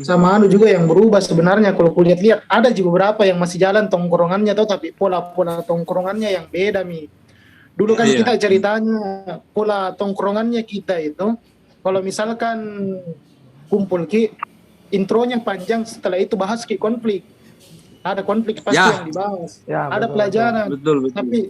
Sama anu juga yang berubah sebenarnya kalau kulihat-lihat ada juga beberapa yang masih jalan tongkrongannya tuh tapi pola-pola tongkrongannya yang beda mi. Dulu kan Iya. kita ceritanya pola tongkrongannya kita itu kalau misalkan kumpul ki intronya panjang setelah itu bahas ki konflik. Ada konflik pasti yang Ya, dibahas. Ya, Ada betul betul. pelajaran. betul betul.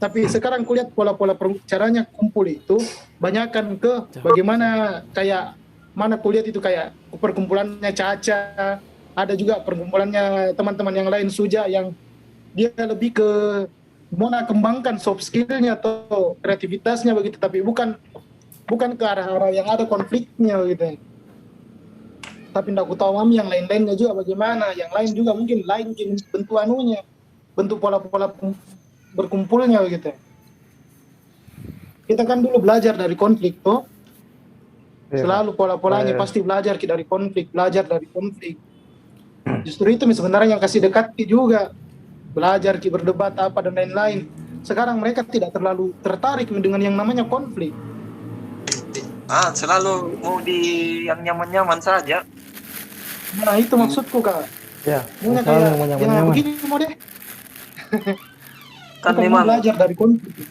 Tapi sekarang kulihat pola-pola caranya kumpul itu banyakkan ke bagaimana kayak mana kulihat itu kayak perkumpulannya Caca, ada juga perkumpulannya teman-teman yang lain Suja yang dia lebih ke mau kembangkan soft skillnya atau kreativitasnya begitu tapi bukan bukan ke arah-arah yang ada konfliknya gitu. Tapi tidak aku tahu mami yang lain-lainnya juga bagaimana, yang lain juga mungkin lain bentuk anunya, bentuk pola-pola berkumpulnya gitu. Kita kan dulu belajar dari konflik tuh, Iya, selalu pola-polanya pasti belajar dari konflik, belajar dari konflik. Justru itu sebenarnya yang kasih dekat juga, belajar berdebat apa dan lain-lain. Sekarang mereka tidak terlalu tertarik dengan yang namanya konflik. Selalu mau di yang nyaman-nyaman saja. Nah itu maksudku kak. Ya, Mungkin selalu kayak yang nyaman. begini mau deh. Kan Kita memang belajar dari konflik.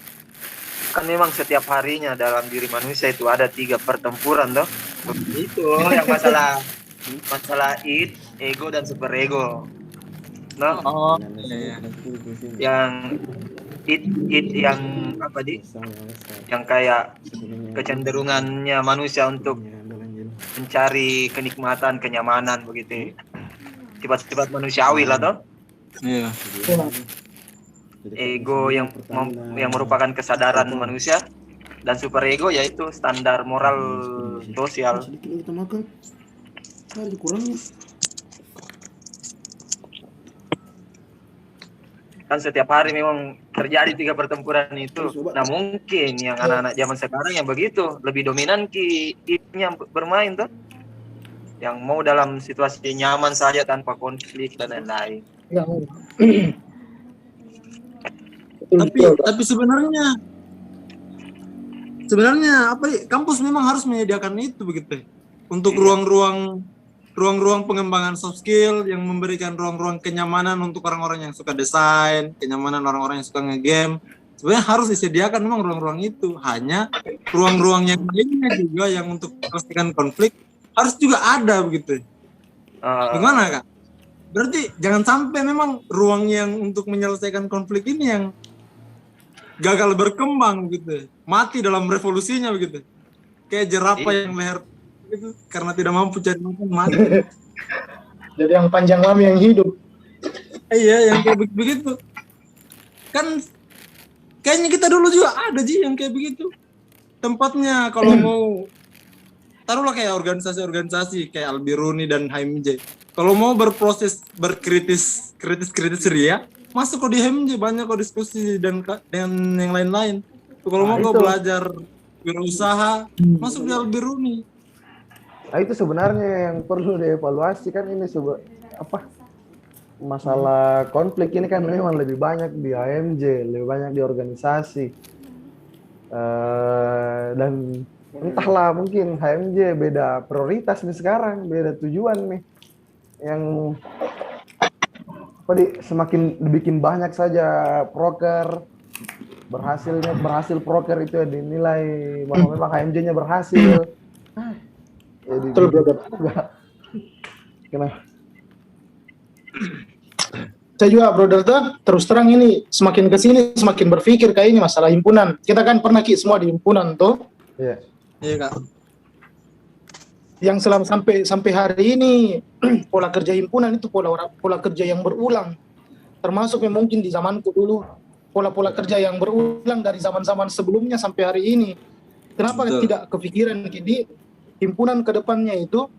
kan memang setiap harinya dalam diri manusia itu ada 3 pertempuran toh. Itu yang masalah id, ego dan super ego. Nah, Oh, iya. yang id yang apa di? Yang kayak kecenderungannya manusia untuk mencari kenikmatan, kenyamanan begitu. Sifat-sifat manusiawi lah toh. Iya. Ego yang merupakan kesadaran manusia dan super ego yaitu standar moral sosial. Kan setiap hari memang terjadi 3 pertempuran itu. Nah mungkin yang anak-anak zaman sekarang yang begitu lebih dominan nya bermain tuh, yang mau dalam situasi nyaman saja tanpa konflik dan lain-lain. Ya. Tapi sebenarnya apa kampus memang harus menyediakan itu begitu untuk ruang-ruang pengembangan soft skill yang memberikan ruang-ruang kenyamanan untuk orang-orang yang suka desain, kenyamanan orang-orang yang suka nge-game. Sebenarnya harus disediakan memang ruang-ruang itu. Hanya ruang-ruang yang lainnya juga yang untuk menyelesaikan konflik harus juga ada begitu. Gimana kak? Berarti jangan sampai memang ruang yang untuk menyelesaikan konflik ini yang gagal berkembang gitu, mati dalam revolusinya begitu, kayak jerapah yang leher gitu karena tidak mampu cari makan mati. Jadi yang panjang lama yang hidup. Iya, yang kayak begitu. Kan kayaknya kita dulu juga ada yang kayak begitu. Tempatnya kalau mau taruhlah kayak organisasi-organisasi kayak Albiruni dan HMJ. Kalau mau berproses kritis ria, masuk kok di HMJ, banyak kok diskusi dan yang lain-lain. Kalau mau kau belajar berusaha, masuk di Albiruni. Nah itu sebenarnya yang perlu dievaluasi kan ini masalah konflik ini kan memang lebih banyak di HMJ, lebih banyak di organisasi dan entahlah mungkin HMJ beda prioritas nih sekarang, beda tujuan nih yang semakin dibikin banyak saja proker berhasil proker itu ya dinilai bahwa memang HMJ-nya berhasil. Betul, brother. Kenapa? Saya juga brother tuh terus terang ini semakin kesini semakin berpikir kayak ini masalah himpunan. Kita kan pernah semua di himpunan tuh. Iya. Iya kak. Yang selama sampai hari ini pola kerja himpunan itu pola kerja yang berulang. Termasuk yang mungkin di zamanku dulu pola-pola kerja yang berulang dari zaman-zaman sebelumnya sampai hari ini. Kenapa tidak kepikiran di himpunan ke depannya itu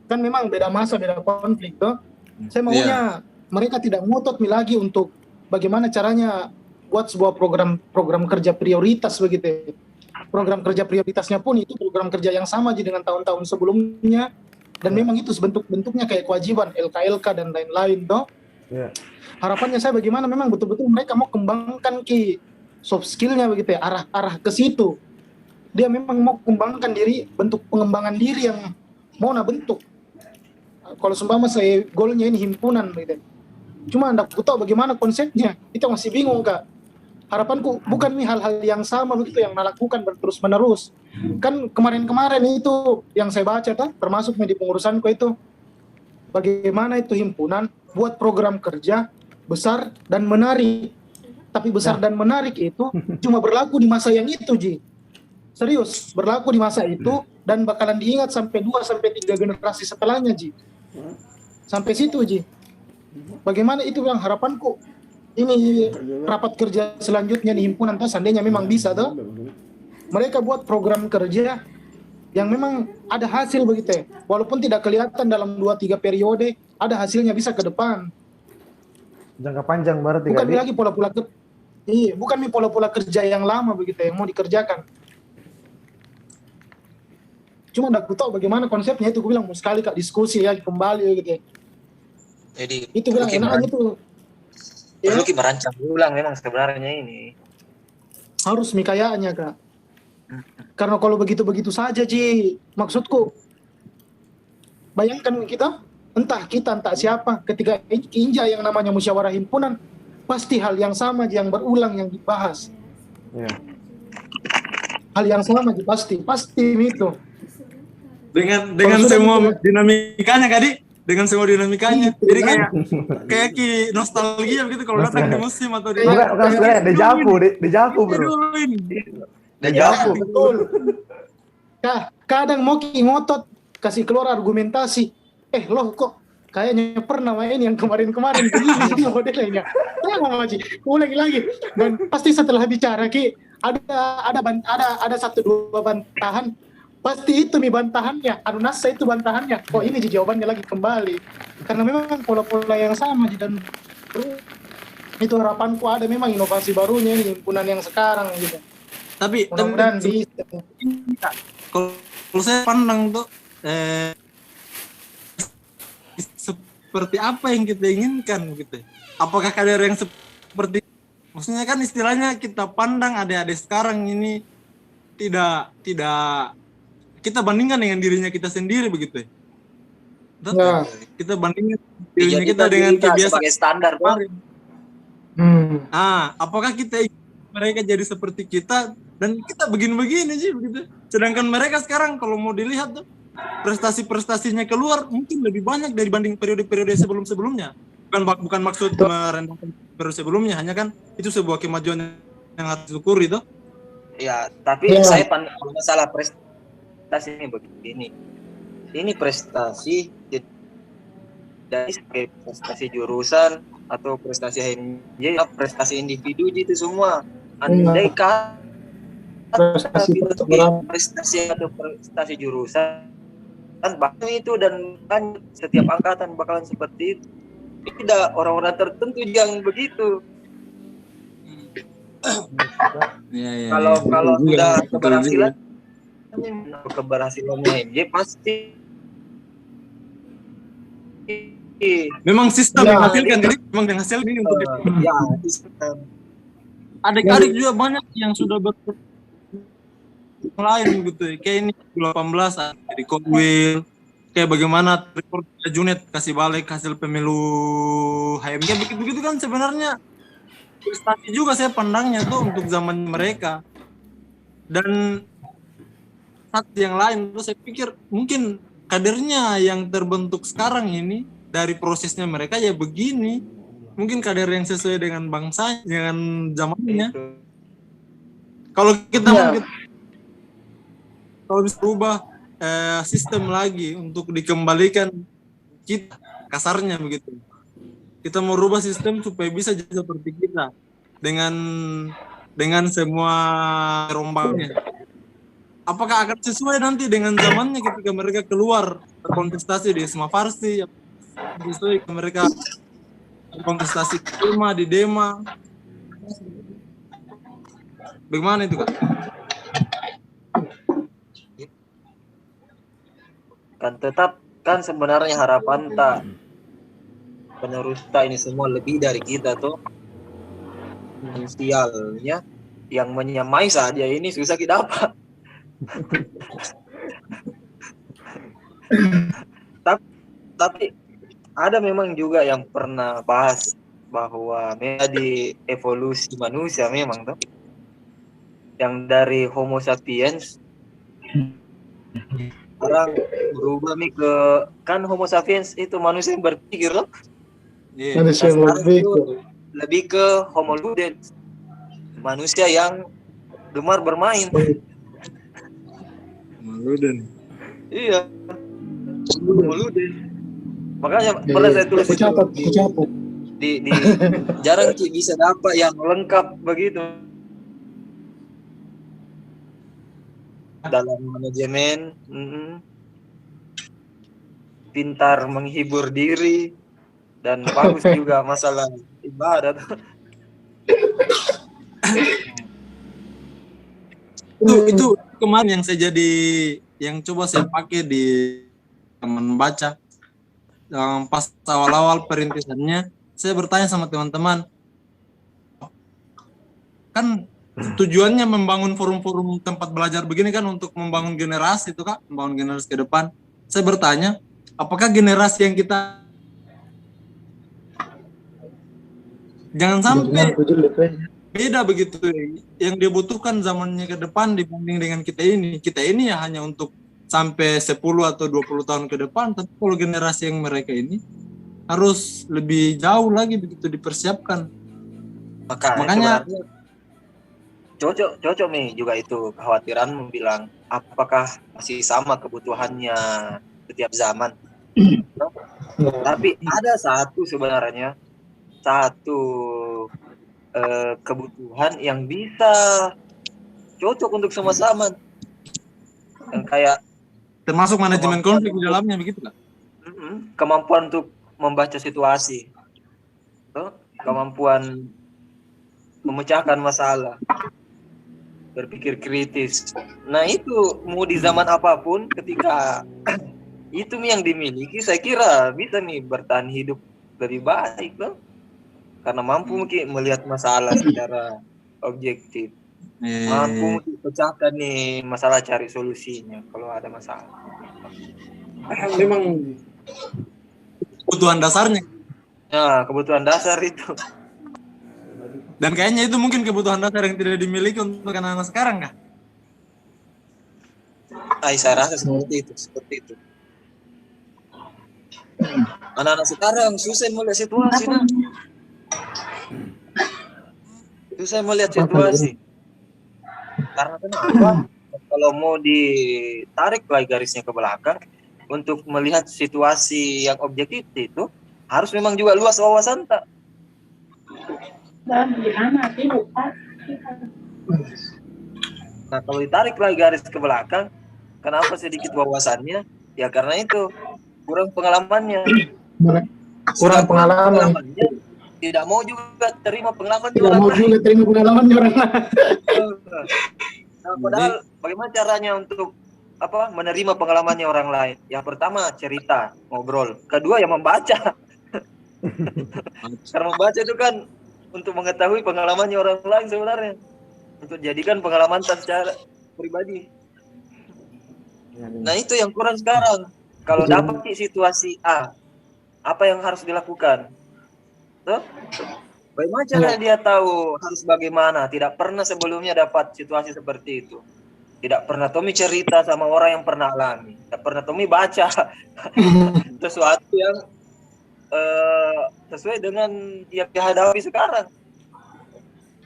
kan memang beda masa, beda konflik tuh. Saya maunya mereka tidak ngotot lagi untuk bagaimana caranya buat sebuah program kerja prioritas begitu. Program kerja prioritasnya pun itu program kerja yang sama aja dengan tahun-tahun sebelumnya dan memang itu bentuknya kayak kewajiban LKLK dan lain-lain toh. Harapannya saya bagaimana memang betul-betul mereka mau kembangkan soft skillnya begitu ya, arah ke situ. Dia memang mau kembangkan diri, bentuk pengembangan diri yang mau bentuk. kalau seumpama saya goalnya ini himpunan gitu. Cuma anda tahu bagaimana konsepnya, kita masih bingung Kak. Harapanku bukan nih hal-hal yang sama begitu yang melakukan terus menerus. Kan kemarin-kemarin itu yang saya baca termasuk di pengurusanku itu, bagaimana itu himpunan buat program kerja besar dan menarik. Tapi besar dan menarik itu cuma berlaku di masa yang itu, Ji. Serius, berlaku di masa itu dan bakalan diingat sampai 2-3 generasi setelahnya, Ji. Sampai situ, Ji. Bagaimana itu yang harapanku? Ini rapat kerja selanjutnya di himpunan seandainya memang bisa tuh. Mereka buat program kerja yang memang ada hasil begitu ya. Walaupun tidak kelihatan dalam 2-3 periode, ada hasilnya bisa ke depan. Jangka panjang berarti. Bukan lagi pola-pola bukan pola-pola kerja yang lama begitu yang mau dikerjakan. Cuma aku tahu bagaimana konsepnya itu, gue bilang mau sekali Kak diskusi ya kembali gitu ya. Jadi Itu bilang enak aja tuh. Perlu kita merancang ulang memang sebenarnya ini. Harus mikayanya Kak. Karena kalau begitu-begitu saja Ji, maksudku bayangkan entah siapa ketika injak yang namanya musyawarah himpunan, pasti hal yang sama yang berulang yang dibahas. Iya. Hal yang sama pasti itu. Dengan semua dinamikanya Kadi, dengan semua dinamikanya. Jadi kayak nostalgia begitu kalau datang di musim atau di Bukan sebenarnya dejavu bro. Dejavu. Betul. Kadang mau ngotot kasih keluar argumentasi. Loh kok kayaknya pernah main yang kemarin-kemarin begini modelnya. Sama Maji. Ulangi lagi. Dan pasti setelah bicara ada 1-2 bantahan. Pasti itu bantahannya. Nasa itu bantahannya. Ini jawabannya lagi kembali. Karena memang pola-pola yang sama dan itu harapanku ada memang inovasi barunya ini himpunan yang sekarang gitu. Tapi mudah-mudahan bisa. Kalau saya pandang tuh seperti apa yang kita inginkan gitu. Apakah kader yang seperti, maksudnya kan istilahnya kita pandang adik-adik sekarang ini tidak kita bandingkan dengan dirinya kita sendiri begitu. Ya. Kita bandingkan dirinya kita dengan kebiasaan sebagai standar kemarin. Apakah kita ingin mereka jadi seperti kita dan kita begini-begini sih begitu. Sedangkan mereka sekarang kalau mau dilihat tuh prestasi-prestasinya keluar mungkin lebih banyak dibanding periode-periode sebelum-sebelumnya. Bukan maksud merendahkan periode sebelumnya, hanya kan itu sebuah kemajuan yang harus disyukuri itu. Ya, tapi saya pandang masalah prestasi ini begini. Ini prestasi dari prestasi jurusan atau prestasi HMJ, prestasi individu itu semua. Andai prestasi atau prestasi jurusan kan bahkan itu dan kan setiap angkatan bakalan seperti itu. Tidak orang-orang tertentu yang begitu. Kalau sudah keberhasilannya HMJ pasti memang sistem yang hasilkan, jadi memang yang hasil ini untuk sistem. Adik-adik juga banyak yang sudah lain gitu, kayak ini 2018 di Kodwil, kayak bagaimana report Junet kasih balik hasil pemilu HMG begitu kan sebenarnya prestasi juga saya pandangnya tuh untuk zaman mereka. Dan satu yang lain tuh saya pikir mungkin kadernya yang terbentuk sekarang ini dari prosesnya mereka ya begini, mungkin kader yang sesuai dengan bangsa, dengan zamannya. Kalau kita kalau bisa ubah sistem lagi untuk dikembalikan kita kasarnya begitu. Kita mau rubah sistem supaya bisa jadi seperti kita dengan semua rombaknya. Apakah akan sesuai nanti dengan zamannya ketika mereka keluar berkontestasi di Isma Farsi, sesuai mereka berkontestasi di Dema. Bagaimana itu Kak? Kan tetap kan sebenarnya harapan tak penerus ini semua lebih dari kita tuh potensialnya yang menyamai saja ini susah kita dapat. Tapi ada memang juga yang pernah bahas bahwa di evolusi manusia memang tuh yang dari Homo sapiens orang berubah nih ke kan Homo sapiens itu manusia yang berpikir loh. Iya. Manusia yang Sekarang berpikir. itu lebih ke Homo ludens, manusia yang gemar bermain. Malu dan Iya, Homo ludens. Makanya pernah saya tulis itu Kucatat. di jarang Ki bisa dapat yang lengkap begitu dalam manajemen, pintar menghibur diri dan bagus juga masalah ibadat. itu kemarin yang saya yang coba saya pakai di teman baca pas awal-awal perintisannya, saya bertanya sama teman-teman, kan tujuannya membangun forum-forum tempat belajar begini kan untuk membangun generasi itu Kak, membangun generasi ke depan. Saya bertanya, apakah generasi yang kita jangan sampai beda begitu yang dibutuhkan zamannya ke depan dibanding dengan kita ini. Kita ini ya hanya untuk sampai 10 atau 20 tahun ke depan, tapi kalau generasi yang mereka ini harus lebih jauh lagi begitu dipersiapkan. Makanya cocok nih juga itu kekhawatiranmu bilang apakah masih sama kebutuhannya setiap zaman. Tapi ada sebenarnya satu kebutuhan yang bisa cocok untuk semua zaman, yang kayak termasuk manajemen konflik di dalamnya begitu Kak? Kemampuan untuk membaca situasi, kemampuan memecahkan masalah, berpikir kritis. Nah itu mau di zaman apapun, ketika itu yang dimiliki, saya kira bisa nih bertahan hidup lebih baik loh, karena mampu mungkin melihat masalah secara objektif. Mampu pecahkan nih masalah, cari solusinya kalau ada masalah. Memang kebutuhan dasarnya. Nah, kebutuhan dasar itu. Dan kayaknya itu mungkin kebutuhan dasar yang tidak dimiliki untuk anak-anak sekarang kah? Saya rasa seperti itu. Anak-anak sekarang susah melihat situasi. Susah melihat situasi. Karena kenapa? Kalau mau ditarik lagi garisnya ke belakang, untuk melihat situasi yang objektif itu harus memang juga luas wawasan tak? Nah kalau ditarik lagi garis ke belakang, kenapa sedikit wawasannya? Ya karena itu kurang pengalamannya. Kurang pengalaman. Tidak mau juga terima pengalaman Tidak mau juga terima pengalaman orang lain. Nah, padahal bagaimana caranya untuk menerima pengalamannya orang lain? Yang pertama cerita, ngobrol. Kedua ya membaca. Karena membaca itu kan untuk mengetahui pengalamannya orang lain sebenarnya, untuk jadikan pengalaman secara pribadi. Nah itu yang kurang sekarang. Kalau dapat situasi A, apa yang harus dilakukan? Bagaimana cara dia tahu harus bagaimana? Tidak pernah sebelumnya dapat situasi seperti itu. Tidak pernah Tommy cerita sama orang yang pernah alami. Tidak pernah Tommy baca sesuatu yang sesuai dengan yang dihadapi sekarang.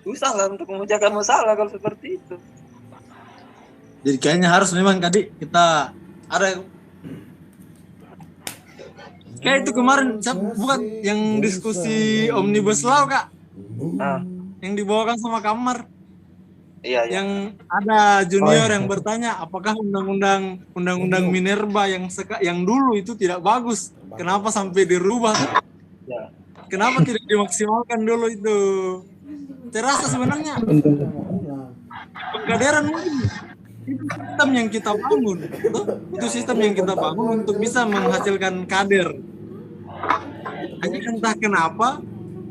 Susah lah untuk memecahkan masalah kalau seperti itu. Jadi kayaknya harus memang tadi kita ada kayak itu kemarin bukan yang diskusi Omnibus Law Kak, yang dibawakan sama Kamar. Iya. Yang ada junior yang bertanya apakah undang-undang Minerba yang dulu itu tidak bagus, kenapa sampai dirubah? Ya. Kenapa tidak dimaksimalkan dulu itu? Terasa sebenarnya pengkaderan mungkin itu sistem yang kita bangun, itu sistem yang kita bangun untuk bisa menghasilkan kader. Hanya entah kenapa